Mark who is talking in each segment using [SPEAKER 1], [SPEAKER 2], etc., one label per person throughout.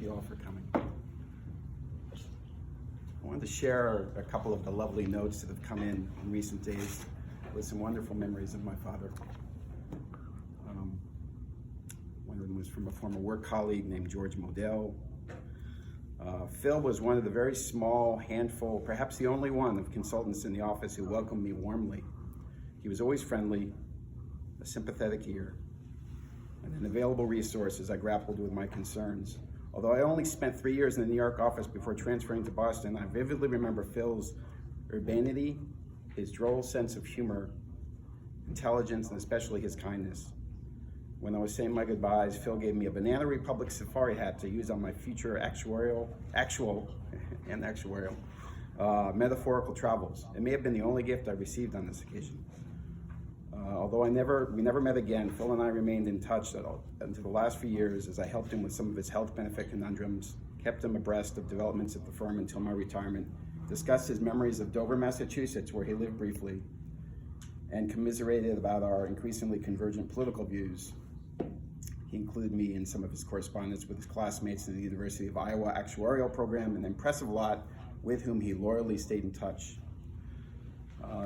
[SPEAKER 1] you all for coming. I wanted to share a couple of the lovely notes that have come in recent days with some wonderful memories of my father. One of them was from a former work colleague named George Modell. Phil was one of the very small handful, perhaps the only one of consultants in the office who welcomed me warmly. He was always friendly, a sympathetic ear, and an available resource as I grappled with my concerns. Although I only spent 3 years in the New York office before transferring to Boston, I vividly remember Phil's urbanity, his droll sense of humor, intelligence, and especially his kindness. When I was saying my goodbyes, Phil gave me a Banana Republic safari hat to use on my future actual metaphorical travels. It may have been the only gift I received on this occasion. Although we never met again, Phil and I remained in touch until the last few years as I helped him with some of his health benefit conundrums, kept him abreast of developments at the firm until my retirement, discussed his memories of Dover, Massachusetts, where he lived briefly, and commiserated about our increasingly convergent political views. He included me in some of his correspondence with his classmates in the University of Iowa actuarial program, an impressive lot with whom he loyally stayed in touch.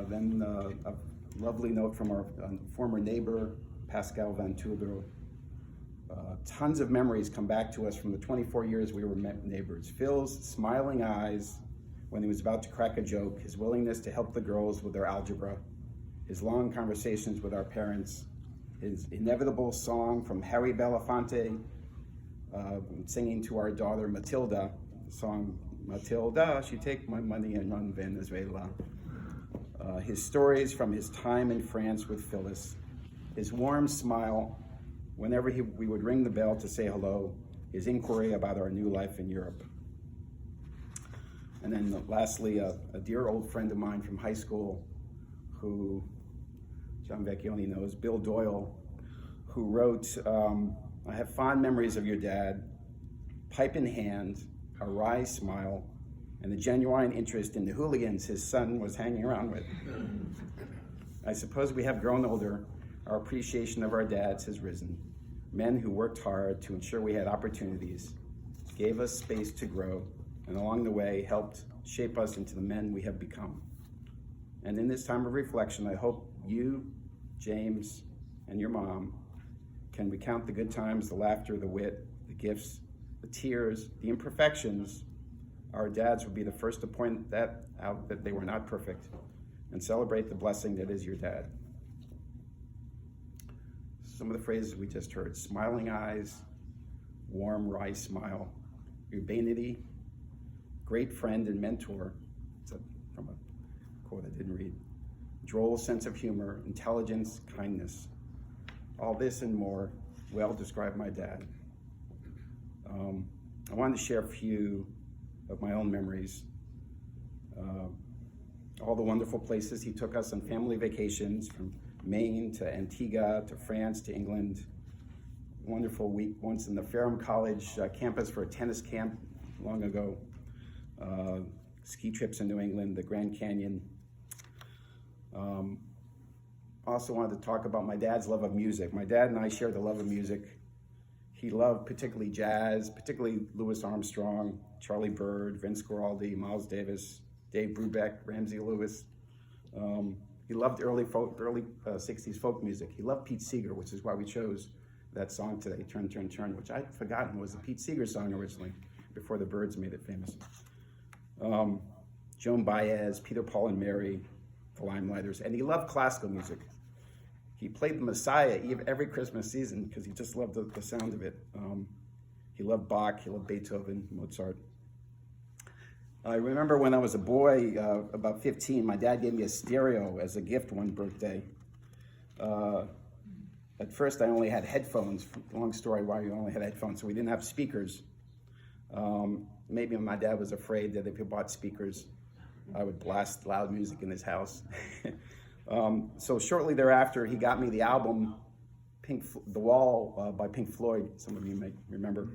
[SPEAKER 1] Then a lovely note from our former neighbor, Pascal Van Tuldro. Tons of memories come back to us from the 24 years we were neighbors. Phil's smiling eyes when he was about to crack a joke, his willingness to help the girls with their algebra, his long conversations with our parents, his inevitable song from Harry Belafonte, singing to our daughter Matilda, the song Matilda, she take my money and run Venezuela. His stories from his time in France with Phyllis, his warm smile whenever we would ring the bell to say hello, his inquiry about our new life in Europe. And then lastly, a dear old friend of mine from high school who John Vecchione knows, Bill Doyle, who wrote, I have fond memories of your dad, pipe in hand, a wry smile, and a genuine interest in the hooligans his son was hanging around with. I suppose we have grown older. Our appreciation of our dads has risen. Men who worked hard to ensure we had opportunities, gave us space to grow, and along the way helped shape us into the men we have become. And in this time of reflection, I hope you, James, and your mom can recount the good times, the laughter, the wit, the gifts, the tears, the imperfections. Our dads would be the first to point that out, that they were not perfect, and celebrate the blessing that is your dad. Some of the phrases we just heard: smiling eyes, warm, wry smile, urbanity, great friend and mentor. It's from a quote I didn't read. Droll sense of humor, intelligence, kindness. All this and more well describe my dad. I wanted to share a few of my own memories. All the wonderful places he took us on family vacations, from Maine to Antigua to France to England. Wonderful week once in the Ferrum College campus for a tennis camp long ago. Ski trips in New England, the Grand Canyon. Also wanted to talk about my dad's love of music. My dad and I shared the love of music. He loved particularly jazz, particularly Louis Armstrong, Charlie Byrd, Vince Guaraldi, Miles Davis, Dave Brubeck, Ramsey Lewis. He loved early 60s folk music. He loved Pete Seeger, which is why we chose that song today, Turn, Turn, Turn, which I'd forgotten was a Pete Seeger song originally, before the Byrds made it famous. Joan Baez, Peter, Paul, and Mary, the Limelighters, and he loved classical music. He played the Messiah every Christmas season because he just loved the sound of it. He loved Bach, he loved Beethoven, Mozart. I remember when I was a boy, about 15, my dad gave me a stereo as a gift one birthday. At first I only had headphones. Long story why we only had headphones, so we didn't have speakers. Maybe my dad was afraid that if he bought speakers, I would blast loud music in his house. So shortly thereafter, he got me the album The Wall by Pink Floyd, some of you may remember.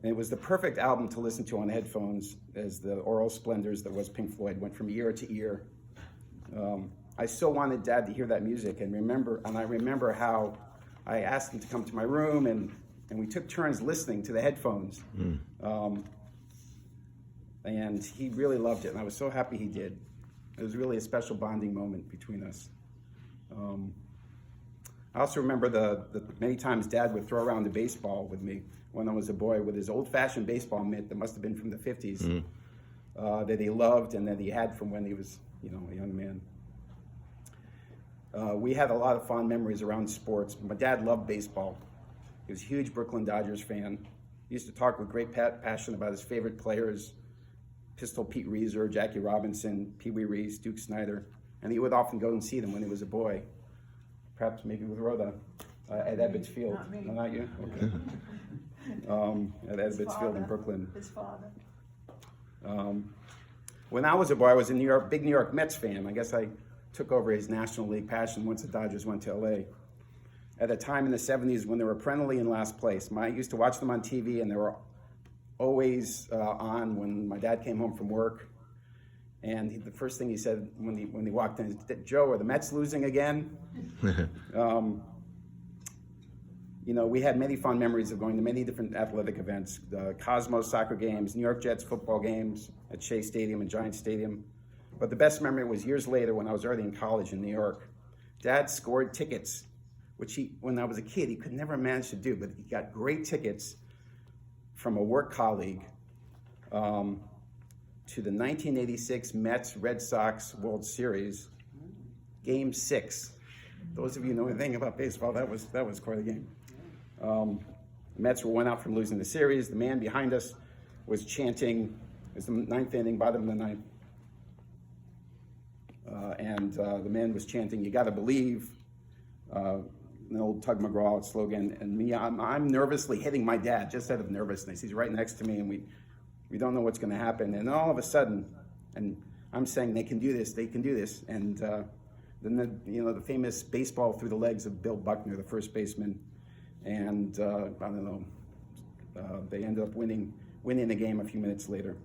[SPEAKER 1] And it was the perfect album to listen to on headphones, as the aural splendors that was Pink Floyd went from ear to ear. I so wanted Dad to hear that music, and I remember how I asked him to come to my room and and we took turns listening to the headphones. And he really loved it, and I was so happy he did. It was really a special bonding moment between us. I also remember the many times Dad would throw around the baseball with me when I was a boy with his old-fashioned baseball mitt that must have been from the 50s that he loved and that he had from when he was, a young man. We had a lot of fond memories around sports. My dad loved baseball. He was a huge Brooklyn Dodgers fan. He used to talk with great passion about his favorite players, Pistol Pete Reiser, Jackie Robinson, Pee Wee Reese, Duke Snider, and he would often go and see them when he was a boy. Perhaps maybe with Rhoda at Ebbets Field.
[SPEAKER 2] Not me.
[SPEAKER 1] No, not you? Okay. At Ebbets Field in Brooklyn.
[SPEAKER 2] His father.
[SPEAKER 1] When I was a boy, I was a big New York Mets fan. I guess I took over his National League passion once the Dodgers went to LA. At a time in the 70s when they were perennially in last place. I used to watch them on TV, and they were always on when my dad came home from work. And the first thing he said when he walked in is, "Joe, are the Mets losing again?" We had many fond memories of going to many different athletic events, Cosmos soccer games, New York Jets football games at Shea Stadium and Giant Stadium. But the best memory was years later when I was already in college in New York. Dad scored tickets, which when I was a kid, he could never manage to do, but he got great tickets from a work colleague to the 1986 Mets-Red Sox World Series, Game 6. Those of you who know anything about baseball, that was quite a game. The Mets were one out from losing the series. The man behind us was chanting, it was the ninth inning, bottom of the ninth. The man was chanting, "You gotta believe," an old Tug McGraw slogan. And me, I'm nervously hitting my dad, just out of nervousness. He's right next to me, and we don't know what's gonna happen. And all of a sudden, and I'm saying, they can do this. And then the famous baseball through the legs of Bill Buckner, the first baseman. And I don't know, they ended up winning the game a few minutes later.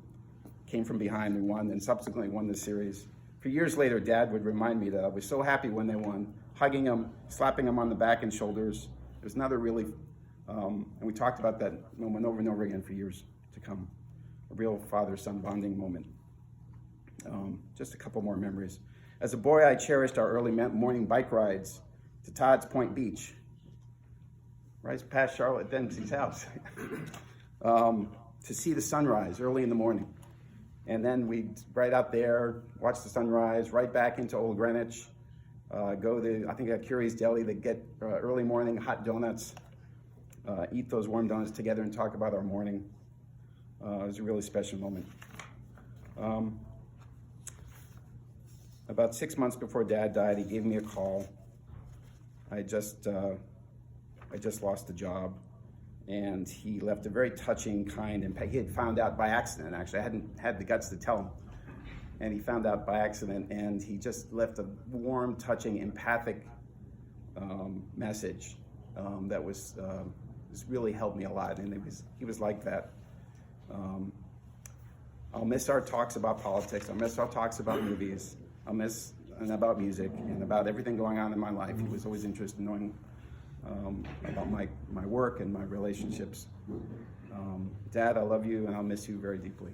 [SPEAKER 1] Came from behind, we won, and subsequently won the series. For years later, Dad would remind me that I was so happy when they won, hugging him, slapping him on the back and shoulders. It was another really, and we talked about that moment over and over again for years to come. A real father-son bonding moment. Just a couple more memories. As a boy, I cherished our early morning bike rides to Todd's Point Beach, right past Charlotte Dempsey's house, to see the sunrise early in the morning. And then we'd right out there, watch the sunrise, right back into Old Greenwich, go to, I think at Curie's Deli, to get early morning hot donuts, eat those warm donuts together and talk about our morning. It was a really special moment. About 6 months before Dad died, he gave me a call. I just lost a job, and he left a very touching, kind, and he had found out by accident, actually. I hadn't had the guts to tell him. And he found out by accident, and he just left a warm, touching, empathic message that was really helped me a lot, and he was like that. I'll miss our talks about politics. I'll miss our talks about movies. I'll miss about music and about everything going on in my life. He was always interested in knowing about my work and my relationships. Dad, I love you, and I'll miss you very deeply.